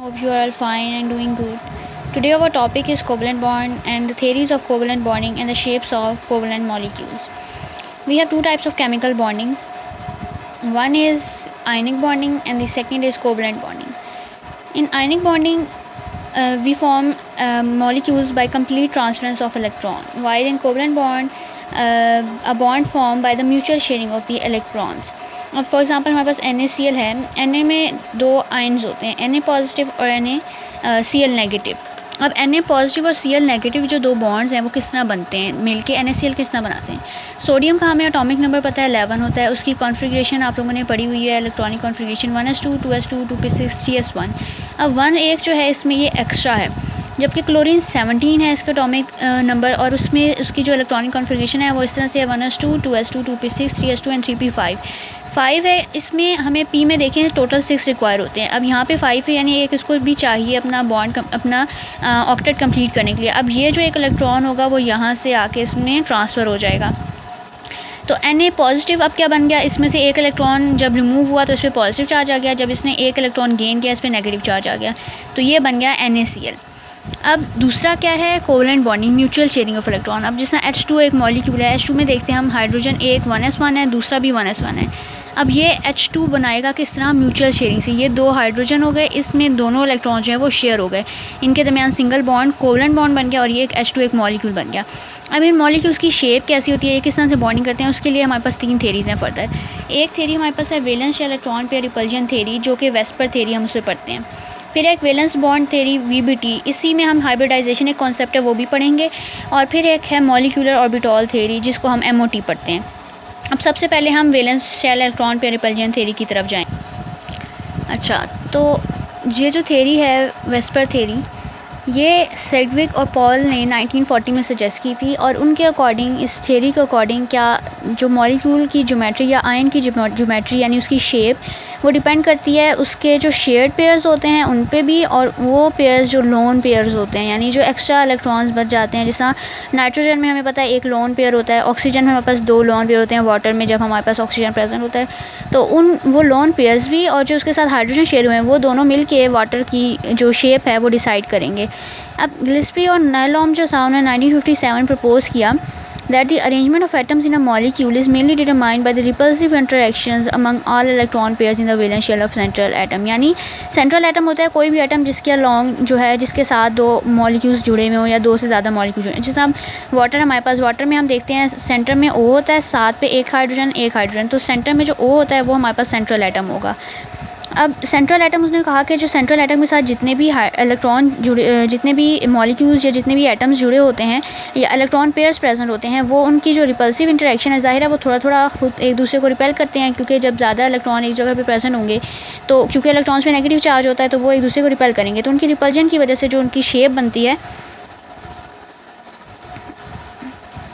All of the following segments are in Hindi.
Hope you are all fine and doing good. Today our topic is covalent bond and the theories of covalent bonding and the shapes of covalent molecules. We have two types of chemical bonding. One is ionic bonding and the second is covalent bonding. In ionic bonding, we form molecules by complete transference of electron, while in covalent bond, a bond formed by the mutual sharing of the electrons. अब फॉर एग्ज़ाम्पल हमारे पास NaCl है, Na में दो आयन्स होते हैं, Na पॉजिटिव और NaCl नेगेटिव. अब Na पॉजिटिव और Cl नेगेटिव जो दो बॉन्ड्स हैं वो किस तरह बनते हैं, मिलके NaCl किस तरह बनाते हैं. सोडियम का हमें एटॉमिक नंबर पता है 11 होता है, उसकी कॉन्फ़िगरेशन आप लोगों ने पढ़ी हुई है, electronic configuration 1s2 2s2 2p6 3s1. अब 1 एक जो है इसमें ये एक्स्ट्रा है, जबकि क्लोरीन 17 है इसका एटॉमिक नंबर, और उसमें उसकी जो इलेक्ट्रॉनिक कॉन्फ़िगरेशन है वो इस तरह से 1s2 2s2 2p6 3s2 and 3p5. 5 है, इसमें हमें P में देखें टोटल 6 रिक्वायर होते हैं. अब यहाँ पे 5 है, यानी एक इसको भी चाहिए अपना बॉन्ड अपना ऑक्टेट कंप्लीट करने के लिए. अब ये जो एक इलेक्ट्रॉन होगा वो यहाँ से आके इसमें ट्रांसफ़र हो जाएगा. तो Na पॉजिटिव अब क्या बन गया, इसमें से एक इलेक्ट्रॉन जब रिमूव हुआ तो इस पर पॉजिटिव चार्ज आ गया, जब इसने एक इलेक्ट्रॉन गेन किया इस पर नेगेटिव चार्ज आ गया, तो ये बन गया NaCl. अब दूसरा क्या है, covalent bonding, mutual sharing of electron. अब जिस तरह H2 एक मॉलिक्यूल है, H2 में देखते हैं हम हाइड्रोजन एक 1s1 है, दूसरा भी 1s1 है. अब ये H2 बनाएगा किस तरह, म्यूचुअल शेयरिंग से. ये दो हाइड्रोजन हो गए, इसमें दोनों इलेक्ट्रॉन जो है वो शेयर हो गए, इनके दरमियान सिंगल बॉन्ड कोवलेंट बॉन्ड बन गया और ये एक H2 एक मॉलिक्यूल बन गया. अब इन मॉलिक्यूल्स की शेप कैसी होती है, ये किस तरह से बॉन्डिंग करते हैं, उसके लिए हमारे पास 3 थेरीज़ हैं फर्दर. एक थेरी हमारे पास है वैलेंस या इलेक्ट्रॉन पेयर रिपल्जन थेरी, जो कि वेस्पर थेरी हम उसे पढ़ते हैं. फिर एक वैलेंस बॉन्ड थेरी VBT, इसी में हम हाइब्रिडाइजेशन एक कॉन्सेप्ट है वो भी पढ़ेंगे. और फिर एक है मॉलिक्यूलर ऑर्बिटॉल थेरी, जिसको हम MOT पढ़ते हैं. अब सबसे पहले हम valence shell electron pair repulsion theory की तरफ जाएं. अच्छा, तो ये जो थेरी है वेस्पर थेरी, ये सेडविक और पॉल ने 1940 में सजेस्ट की थी. और उनके अकॉर्डिंग, इस थेरी के अकॉर्डिंग, क्या जो मॉलिक्यूल की ज्योमेट्री या आयन की ज्योमेट्री यानी उसकी शेप, वो डिपेंड करती है उसके जो शेयर्ड पेयर्स होते हैं उन पे भी, और वो पेयर्स जो लोन पेयर्स होते हैं, यानी जो एक्स्ट्रा इलेक्ट्रॉन्स बच जाते हैं. जैसा नाइट्रोजन में हमें पता है एक लोन पेयर होता है, ऑक्सीजन में हमारे पास 2 लोन पेयर होते हैं, वाटर में जब हमारे पास ऑक्सीजन प्रेजेंट होता है, तो वो लोन पेयर्स भी और जो उसके साथ हाइड्रोजन शेयर हुए हैं वो दोनों मिल के वाटर की जो शेप है वो डिसाइड करेंगे. अब गिल्स्पी और नेलॉम जो साहब ने 1957 प्रपोज किया that the arrangement of atoms in a molecule is mainly determined by the repulsive interactions among all electron pairs in the valence shell of central atom. यानी सेंट्रल एटम होता है कोई भी एटम जिसके अलॉन्ग जो है, जिसके साथ 2 मॉलिक्यूल्स जुड़े हुए हों या 2 से ज़्यादा मॉलिक्यूल जुड़े. जैसे हम वाटर, हमारे पास वाटर में हम देखते हैं सेंटर में O होता है, साथ पे एक हाइड्रोजन, तो सेंटर में जो O होता है वो हमारे पास सेंट्रल एटम होगा. अब सेंट्रल एटम, उसने कहा कि जो सेंट्रल एटम के साथ जितने भी इलेक्ट्रॉन जुड़े, जितने भी मॉलिक्यूल्स या जितने भी एटम्स जुड़े होते हैं या इलेक्ट्रॉन पेयर्स प्रेजेंट होते हैं, वो उनकी जो रिपल्सिव इंटरेक्शन है, ज़ाहिर है वो थोड़ा थोड़ा खुद एक दूसरे को रिपेल करते हैं, क्योंकि जब ज़्यादा इलेक्ट्रॉन एक जगह पे प्रेजेंट होंगे तो क्योंकि इलेक्ट्रॉन्स में नेगेटिव चार्ज होता है तो वो एक दूसरे को रिपेल करेंगे, तो उनकी रिपल्जन की वजह से जो उनकी शेप बनती है.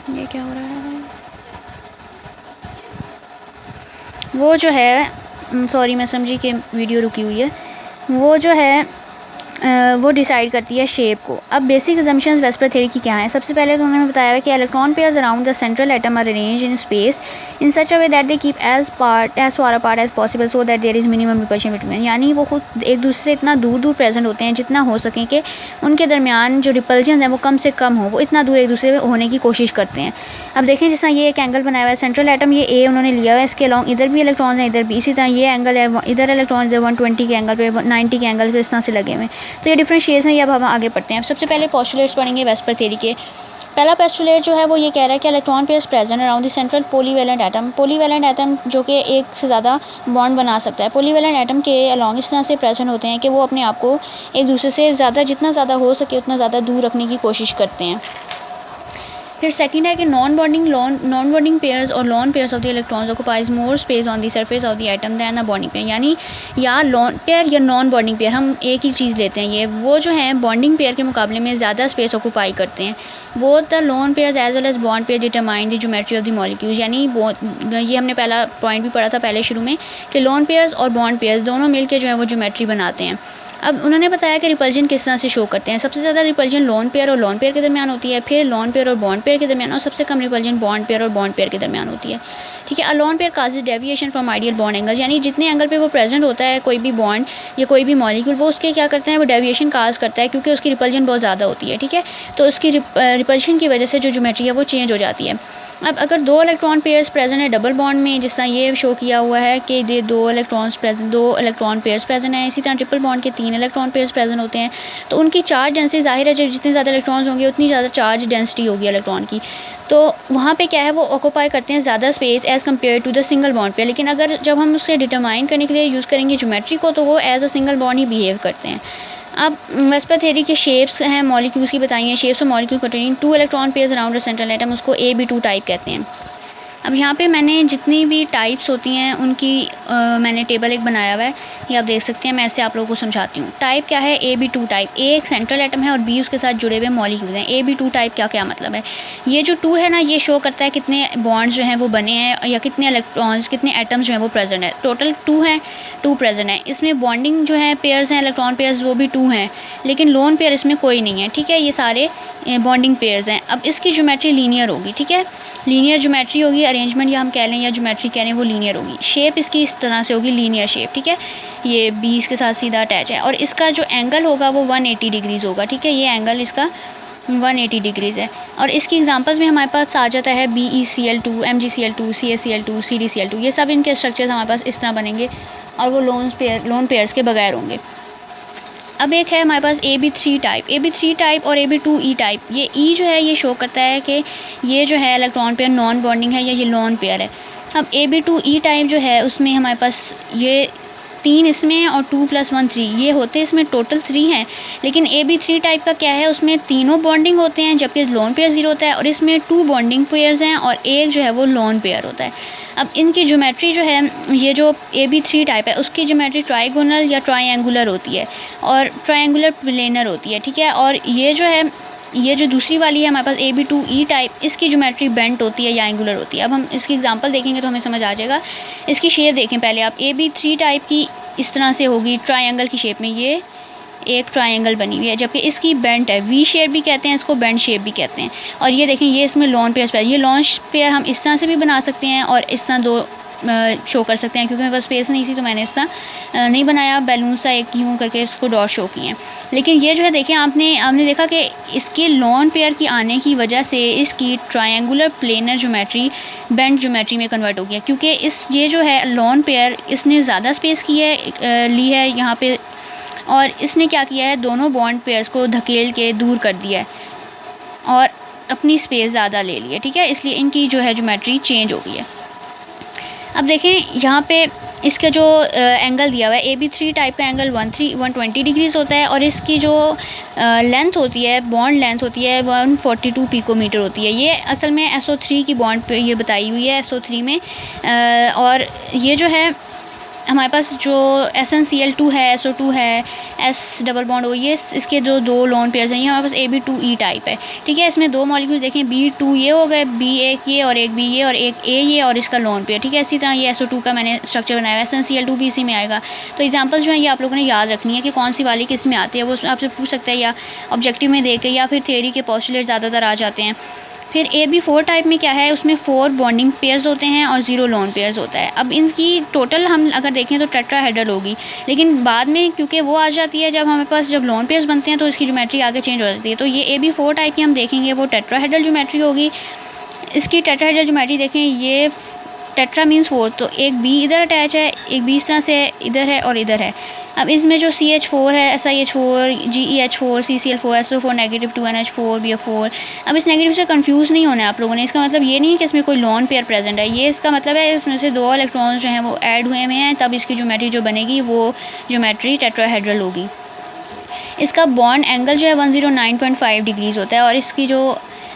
ये क्या हो रहा है, वो जो है, सॉरी मैं समझी कि वीडियो रुकी हुई है, वो जो है वो डिसाइड करती है शेप को. अब बेसिक अजम्पशंस वेस्पर थ्योरी की क्या है. सबसे पहले तो उन्होंने बताया है कि electron pairs around the central atom are arranged in space in such a way that they keep as far apart as possible so that there is minimum repulsion between. यानी वो खुद एक दूसरे से इतना दूर दूर प्रेजेंट होते हैं जितना हो सके कि उनके दरमियान जो रिपल्शन है वो कम से कम हो, वो इतना दूर एक दूसरे से होने की कोशिश करते हैं. अब देखें, जिस तरह ये एक एंगल बनाया हुआ है, सेंट्रल एटम ये A उन्होंने लिया हुआ है, इसके अलॉन्ग इधर भी इलेक्ट्रॉन है, इधर भी. इसी तरह ये एंगल है, इधर इलेक्ट्रॉन 120 के एंगल पे, 90 के एंगल पे इस तरह से लगे हुए हैं. तो ये डिफरेंट शेप्स हैं. ये अब हम आगे पढ़ते हैं. सबसे पहले पोस्टुलेट्स पढ़ेंगे वेस्पर थ्योरी के. पहला पोस्टुलेट जो है वो ये कह रहा है कि electron pairs present around the central polyvalent atom. Polyvalent atom जो कि एक से ज़्यादा बॉन्ड बना सकता है, पॉलीवैलेंट एटम के अलॉन्ग इस तरह से प्रेजेंट होते हैं कि वो अपने आप को एक दूसरे से ज़्यादा, जितना ज़्यादा हो सके उतना ज़्यादा दूर रखने की कोशिश करते हैं. फिर सेकंड है कि नॉन बॉन्डिंग पेयर्स और lawn pairs of the electrons occupies more space on the surface of the atom then a bonding pair. यानी या लॉन पेयर या नॉन बॉन्डिंग पेयर, हम एक ही चीज़ लेते हैं. ये वो जो है बॉन्डिंग पेयर के मुकाबले में ज़्यादा स्पेस ऑक्युपाई करते हैं. Both the lone pairs as well as bond pair determine the geometry of the molecules. यानी ये हमने पहला पॉइंट भी पढ़ा था पहले शुरू में कि लोन पेयर्स और बॉन्ड पेयर्स दोनों मिलकर जो है वो ज्योमेट्री बनाते हैं. अब उन्होंने बताया कि रिपल्जन किस तरह से शो करते हैं। सबसे ज़्यादा रिपल्जन लोन पेयर और लोन पेयर के दरमियान होती है, फिर लोन पेयर और बॉन्ड पेयर के दरमियान, और सबसे कम रिपल्जन बॉन्ड पेयर और बॉन्ड पेयर के दरमियान होती है। ठीक है। A lone pair causes deviation from ideal bond angle, यानी जितने एंगल पे वो प्रेजेंट होता है कोई भी बॉन्ड या कोई भी मॉलिक्यूल, वो उसके क्या करते हैं, वो डेविएशन काज करता है, क्योंकि उसकी रिपल्जन बहुत ज़्यादा होती है। ठीक है। तो उसकी रिपल्शन की वजह से जो ज्योमेट्री है वो चेंज हो जाती है। अब अगर 2 इलेक्ट्रॉन पेयर्स प्रेजेंट है डबल बॉन्ड में, जिस तरह ये शो किया हुआ है कि ये 2 इलेक्ट्रॉन पेयर्स प्रेजेंट हैं, इसी तरह ट्रिपल बॉन्ड के 3 इलेक्ट्रॉन पेयर्स प्रेजेंट होते हैं, तो उनकी चार्ज डेंसिटी ज़ाहिर है जब जितने ज़्यादा इलेक्ट्रॉन्स होंगे उतनी ज़्यादा चार्ज डेंसिटी होगी इलेक्ट्रॉन की, तो वहाँ पे क्या है वो ऑक्यूपाई करते हैं ज़्यादा space as compare to the single bond pair. लेकिन अगर जब हम उससे डिटरमाइन करने के लिए यूज़ करेंगे ज्योमेट्री को, तो वो एज अ सिंगल बॉन्ड ही बिहेव करते हैं। अब वेस्पर थ्योरी के शेप्स हैं मॉलिक्यूल्स की बताई हैं। Shapes of molecule containing 2 electron pairs around a central atom, उसको AB2 टाइप कहते हैं। अब यहाँ पे मैंने जितनी भी टाइप्स होती हैं उनकी मैंने टेबल एक बनाया हुआ है, ये आप देख सकते हैं। मैं ऐसे आप लोगों को समझाती हूँ। टाइप क्या है, AB2 टाइप। ए एक सेंट्रल एटम है और बी उसके साथ जुड़े हुए मॉलिक्यूल हैं। AB2 टाइप का क्या मतलब है, ये जो 2 है ना, ये शो करता है कितने बॉन्ड्स जो हैं वो बने हैं या कितने इलेक्ट्रॉन्स, कितने एटम्स जो हैं वो प्रेजेंट है। टोटल 2 हैं, 2 प्रेजेंट है। इसमें बॉन्डिंग जो है पेयर्स हैं, इलेक्ट्रॉन पेयर्स, वो भी 2 हैं, लेकिन लोन पेयर इसमें कोई नहीं है। ठीक है। ये सारे बॉन्डिंग पेयर्स हैं। अब इसकी ज्योमेट्री लीनियर होगी। ठीक है। लीनियर ज्योमेट्री होगी, अरेंजमेंट या हम कह लें या ज्योमेट्री कह लें, वो लीनियर होगी। शेप इसकी इस तरह से होगी, लीनियर शेप। ठीक है। ये 20 के साथ सीधा अटैच है और इसका जो एंगल होगा वो 180 डिग्रीज़ होगा। ठीक है। ये एंगल इसका 180 डिग्रीज़ है। और इसकी एग्जांपल्स में हमारे पास आ जाता है BeCl2, MgCl2, CaCl2, CdCl2। ये सब इनके स्ट्रक्चर्स हमारे पास इस तरह बनेंगे और वो लोन पेयर्स के बगैर होंगे। अब एक है हमारे पास AB3 टाइप और AB2E टाइप। ये E जो है ये शो करता है कि ये जो है इलेक्ट्रॉन पेयर नॉन बॉन्डिंग है या ये लोन पेयर है। अब AB2E टाइप जो है उसमें हमारे पास ये 3 इसमें हैं और 2 + 1 3 ये होते हैं, इसमें टोटल 3 हैं। लेकिन AB3 टाइप का क्या है, उसमें तीनों बॉन्डिंग होते हैं जबकि लोन पेयर 0 होता है, और इसमें 2 बॉन्डिंग पेयर्स हैं और एक जो है वो लोन पेयर होता है। अब इनकी ज्योमेट्री जो है, ये जो AB3 टाइप है उसकी ज्योमेट्री ट्राइगोनल या ट्रायंगुलर होती है और ट्रायंगुलर प्लेनर होती है। ठीक है। और ये जो है, ये जो दूसरी वाली है हमारे पास AB2E टाइप, इसकी ज्योमेट्री बेंट होती है या एंगुलर होती है। अब हम इसकी एग्जांपल देखेंगे तो हमें समझ आ जाएगा। इसकी शेप देखें पहले आप। AB3 टाइप की इस तरह से होगी, ट्रायंगल की शेप में, ये एक ट्रायंगल बनी हुई है, जबकि इसकी बेंट है, V शेप भी कहते हैं इसको, बेंट शेप भी कहते हैं। और ये देखें, ये इसमें लोन पेयर, ये लोन पेयर हम इस तरह से भी बना सकते हैं और इस तरह 2 शो कर सकते हैं। क्योंकि मेरे पास स्पेस नहीं थी तो मैंने इस तरह नहीं बनाया, बैलून सा एक यूँ करके इसको डॉट शो किए हैं। लेकिन ये जो है देखें, आपने देखा कि इसके लोन पेयर की आने की वजह से इसकी triangular planar geometry bent geometry में कन्वर्ट हो गया, क्योंकि ये जो है लोन पेयर इसने ज़्यादा स्पेस ली है यहाँ पे, और इसने क्या किया है, दोनों बॉन्ड पेयर्स को धकेल के दूर कर दिया है और अपनी स्पेस ज़्यादा ले ली है। ठीक है। इसलिए इनकी जो है ज्योमेट्री चेंज हो गई है। अब देखें यहाँ पे इसका जो एंगल दिया हुआ है, AB3 टाइप का एंगल 120 डिग्रीज़ होता है और इसकी जो लेंथ होती है, बॉन्ड लेंथ होती है 142 पिकोमीटर होती है। ये असल में SO3 की बॉन्ड पे ये बताई हुई है, SO3 में। और ये जो है हमारे पास जो SnCl2 है, SO2 है, S डबल बॉन्ड O, ये इसके जो 2 लोन पेयर्स हैं, ये हमारे पास AB2E टाइप है। ठीक है। इसमें 2 मॉलिक्यूल देखें, B2 ये हो गए, B एक ये और एक B ये और एक A ये और इसका लोन पेयर। ठीक है। इसी तरह ये SO2 का मैंने स्ट्रक्चर बनाया है, SnCl2 भी इसी में आएगा। तो एग्जांपल्स जो हैं ये आप लोगों ने याद रखनी है कि कौन सी वाली किस में आती है, वो आपसे पूछ सकता है या ऑब्जेक्टिव में देख के, या फिर थ्योरी के पोस्टुलेट ज़्यादातर आ जाते हैं। फिर AB4 टाइप में क्या है, उसमें 4 बॉन्डिंग पेयर्स होते हैं और 0 लोन पेयर्स होता है। अब इनकी टोटल हम अगर देखें तो टेट्राहेड्रल होगी, लेकिन बाद में क्योंकि वो आ जाती है जब हमारे पास जब लोन पेयर्स बनते हैं तो इसकी ज्योमेट्री आगे चेंज हो जाती है। तो ये AB4 टाइप की हम देखेंगे वो टेट्राहेड्रल ज्योमेट्री होगी। इसकी टेट्राहेड्रल ज्योमेट्री देखें, ये टेट्रा मीन्स 4, तो एक B इधर अटैच है, एक B इस तरह से इधर है और इधर है। अब इसमें जो CH4 है, SiH4, GeH4, CCl4, SO4 negative, 2NH4, BF4। अब इस नेगेटिव से कंफ्यूज नहीं होना है आप लोगों ने। इसका मतलब ये नहीं है कि इसमें कोई लोन पेयर प्रेजेंट है, ये इसका मतलब है इसमें से 2 इलेक्ट्रॉन्स जो हैं वो ऐड हुए हैं, तब इसकी ज्योमेट्री जो बनेगी वो ज्योमेट्री टेट्राहेड्रल होगी। इसका बॉन्ड एंगल जो है 109.5 डिग्रीज़ होता है और इसकी जो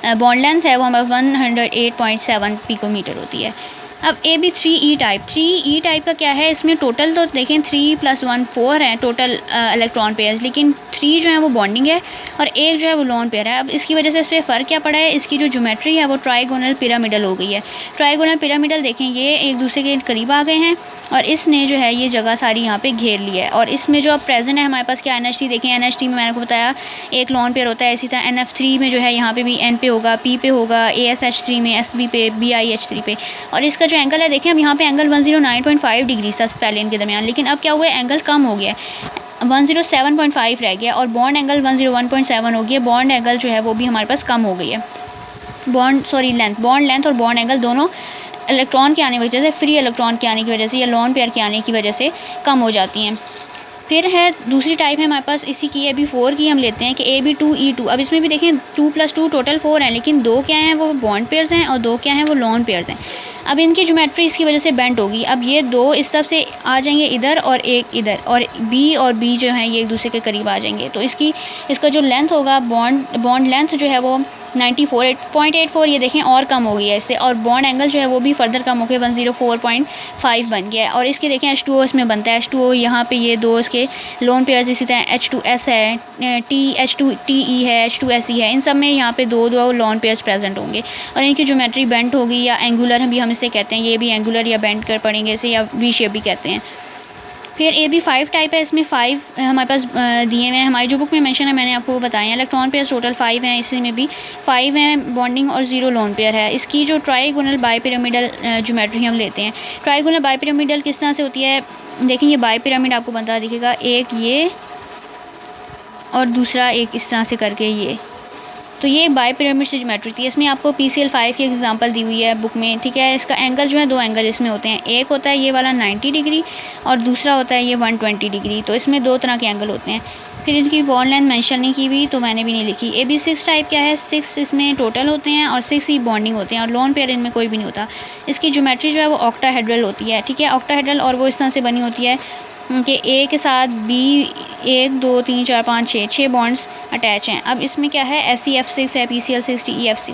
बॉन्ड लेंथ है वो हमारे 108.7 पिकोमीटर होती है। अब AB3E टाइप, 3E टाइप का क्या है, इसमें टोटल तो देखें 3 + 1 4 हैं टोटल इलेक्ट्रॉन पेयर्स, लेकिन 3 जो है वो बॉन्डिंग है और एक जो है वो लोन पेयर है। अब इसकी वजह से इस पर फ़र्क क्या पड़ा है, इसकी जो ज्योमेट्री है वो ट्राइगोनल पिरामिडल हो गई है। ट्राइगोनल पिरामिडल देखें, ये एक दूसरे के करीब आ गए हैं और इसने जो है ये जगह सारी यहाँ पे घेर ली है। और इसमें जो अब प्रेजेंट है हमारे पास क्या, NH3 देखें, NH3 में मैंने आपको बताया एक लोन पेयर होता है। इसी तरह NF3 में जो है यहाँ पे भी N पे होगा, P पे होगा, ASH3 में SB पे, BIH3 पे। और इसका जो एंगल है देखें, अब यहाँ पे एंगल 109.5 डिग्री था पहले इनके दरमियान, लेकिन अब क्या हुआ है, एंगल कम हो गया है, 107.5 रह गया और बॉन्ड एंगल 101.7 हो गया। बॉन्ड एंगल जो है वो भी हमारे पास कम हो गई है, बॉन्ड लेंथ और बॉन्ड एंगल दोनों इलेक्ट्रॉन के आने की वजह से, फ्री इलेक्ट्रॉन के आने की वजह से या लोन पेयर के आने की वजह से कम हो जाती हैं। फिर है दूसरी टाइप है हमारे पास इसी की, AB4 की हम लेते हैं कि AB2E2। अब इसमें भी देखें 2 + 2 टोटल 4 हैं, लेकिन 2 क्या हैं वो बॉन्ड पेयर्स हैं और 2 क्या हैं वो लोन पेयर्स हैं। अब इनकी ज्योमेट्री इसकी वजह से बेंड होगी। अब ये 2 इस तरफ से आ जाएंगे इधर और एक इधर, और B जो हैं ये एक दूसरे के करीब आ जाएंगे। तो इसका जो लेंथ होगा, बॉन्ड लेंथ जो है वो 94.84, ये देखें और कम हो गई है इससे, और बॉन्ड एंगल जो है वो भी फर्दर कम हो गया, 104.5 बन गया है। और इसके देखें H2O इसमें बनता है, H2O यहाँ पे ये 2 इसके लोन पेयर्स, इसी तरह H2S है, H2TE है, H2SE है, इन सब में यहाँ पे 2 लोन पेयर्स प्रेजेंट होंगे और इनकी ज्योमेट्री बेंट होगी या एंगुलर भी हम इसे कहते हैं, ये भी एंगुलर या बेंट कर पड़ेंगे इसे, या V शेप भी कहते हैं। फिर AB5 टाइप है, इसमें 5 हमारे पास दिए हुए हैं, हमारी जो बुक में मेंशन है मैंने आपको बताए हैं। इलेक्ट्रॉन पेयर्स टोटल 5 हैं, इसी में भी 5 हैं बॉन्डिंग और 0 लोन पेयर है। इसकी जो ट्राइगोनल बाइपिरामिडल ज्योमेट्री हम लेते हैं, ट्राइगोनल बाइपिरामिडल किस तरह से होती है, देखिए ये बाइपिरामिड आपको बनता दिखेगा, एक ये और दूसरा एक इस तरह से करके ये, तो ये एक बाई पिरामिड से ज्योमेट्री थी। इसमें आपको PCL5 की एग्जांपल दी हुई है बुक में, ठीक है। इसका एंगल जो है 2 एंगल इसमें होते हैं, एक होता है ये वाला 90 डिग्री और दूसरा होता है ये 120 डिग्री, तो इसमें 2 तरह के एंगल होते हैं। फिर इनकी बॉन्ड लेंथ मेंशन नहीं की हुई तो मैंने भी नहीं लिखी। AB6 टाइप क्या है, 6 इसमें टोटल होते हैं और 6 ही बॉन्डिंग होते हैं और लोन पेयर इनमें कोई भी नहीं होता। इसकी ज्योमेट्री जो है वो ऑक्टाहेड्रल होती है, ठीक है, ऑक्टाहेड्रल, और वो इस तरह से बनी होती है कि A के साथ B 1 2 3 4 5 6 बॉन्ड्स अटैच हैं। अब इसमें क्या है, SEF6 है, PCL6, TEF6,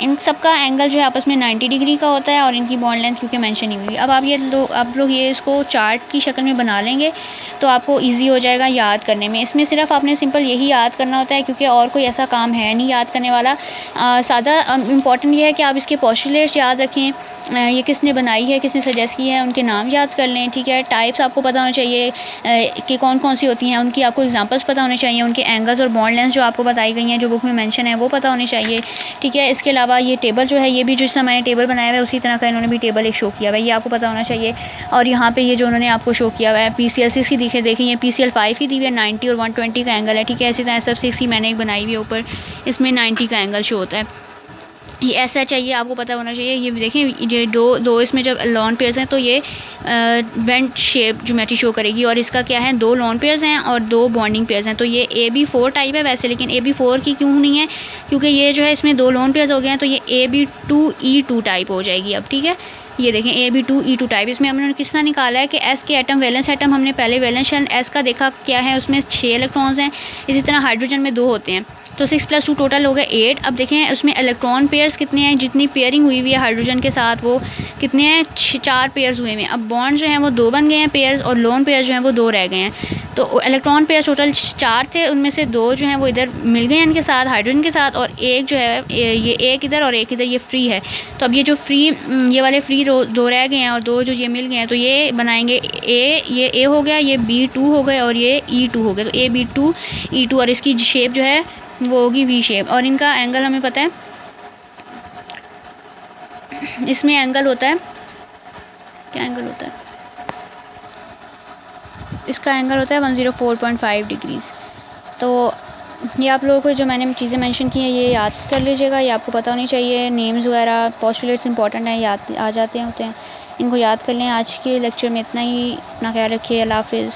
इन सब का एंगल जो है आपस में 90 डिग्री का होता है और इनकी बॉन्ड लेंथ क्योंकि मेंशन नहीं हुई। अब आप लोग ये इसको चार्ट की शक्ल में बना लेंगे तो आपको इजी हो जाएगा याद करने में। इसमें सिर्फ आपने सिंपल यही याद करना होता है क्योंकि और कोई ऐसा काम है नहीं याद करने वाला। सादा इम्पॉर्टेंट ये है कि आप इसके पोस्टुलेट्स याद रखें, ये किसने बनाई है, किसने सजेस्ट की है, उनके नाम याद कर लें, ठीक है। टाइप्स आपको पता होने चाहिए कि कौन कौन सी होती हैं, उनकी आपको एग्जांपल्स पता होने चाहिए, उनके एंगल्स और बॉन्ड लेंथ जो आपको बताई गई हैं जो बुक में मेंशन है वो पता होने चाहिए, ठीक है। इसके अलावा ये टेबल जो है, ये भी जिस तरह मैंने टेबल बनाया हुआ है उसी तरह का इन्होंने भी टेबल एक शो किया हुआ है, ये आपको पता होना चाहिए। और यहाँ पे ये जो उन्होंने आपको शो किया हुआ है PCL6 की देखें ये PCL5 की दी हुई है, 90 और 120 का एंगल है, ठीक है। इसी तरह SF6 की मैंने एक बनाई हुई है ऊपर, इसमें 90 का एंगल शो होता है। ये SH है, ये आपको पता होना चाहिए। ये देखें ये दो इसमें जब लॉन पेयर्स हैं तो ये बेंट शेप ज्योमेट्री शो करेगी, और इसका क्या है 2 लॉन पेयर्स हैं और 2 बॉन्डिंग पेयर्स हैं। तो ये AB4 टाइप है वैसे, लेकिन AB4 की क्यों नहीं है, क्योंकि ये जो है इसमें 2 लॉन पेयर्स हो गए हैं तो ये AB2E2 टाइप हो जाएगी अब, ठीक है। ये देखें AB2E2 टाइप, इसमें हमने किस तरह निकाला है कि S के एटम, वैलेंस एटम हमने पहले वैलेंस S का देखा क्या है, उसमें 6 इलेक्ट्रॉन्स हैं, इसी तरह हाइड्रोजन में 2 होते हैं, तो 6 + 2 टोटल हो गए 8। अब देखें उसमें इलेक्ट्रॉन पेयर्स कितने हैं, जितनी पेयरिंग हुई हुई है हाइड्रोजन के साथ वो कितने हैं, 4 पेयर्स हुए हैं। अब बॉन्ड जो हैं वो 2 बन गए हैं पेयर्स, और लोन पेयर्स जो हैं वो 2 रह गए हैं। तो इलेक्ट्रॉन पेयर टोटल 4 थे, उनमें से 2 जो हैं वो इधर मिल गए हैं इनके साथ हाइड्रोजन के साथ, और एक जो है ये एक इधर और एक इधर, ये फ्री है। तो अब ये जो फ्री, ये वाले फ्री 2 रह गए हैं और 2 जो ये मिल गए हैं, तो ये बनाएंगे ये A हो गया, ये B2 हो गए और ये E2 हो गया, तो AB2E2, और इसकी शेप जो है वो होगी V शेप। और इनका एंगल हमें पता है, इसमें एंगल होता है, क्या एंगल होता है, इसका एंगल होता है 104.5 डिग्रीज़। तो ये आप लोगों को जो मैंने चीज़ें मेंशन की हैं ये याद कर लीजिएगा, ये आपको पता होनी चाहिए। नेम्स वगैरह पोस्टुलेट्स इंपॉर्टेंट हैं, याद आ जाते हैं होते हैं, इनको याद कर लें। आज के लेक्चर में इतना ही, अपना ख्याल रखिए, अल्लाह हाफ़िज़।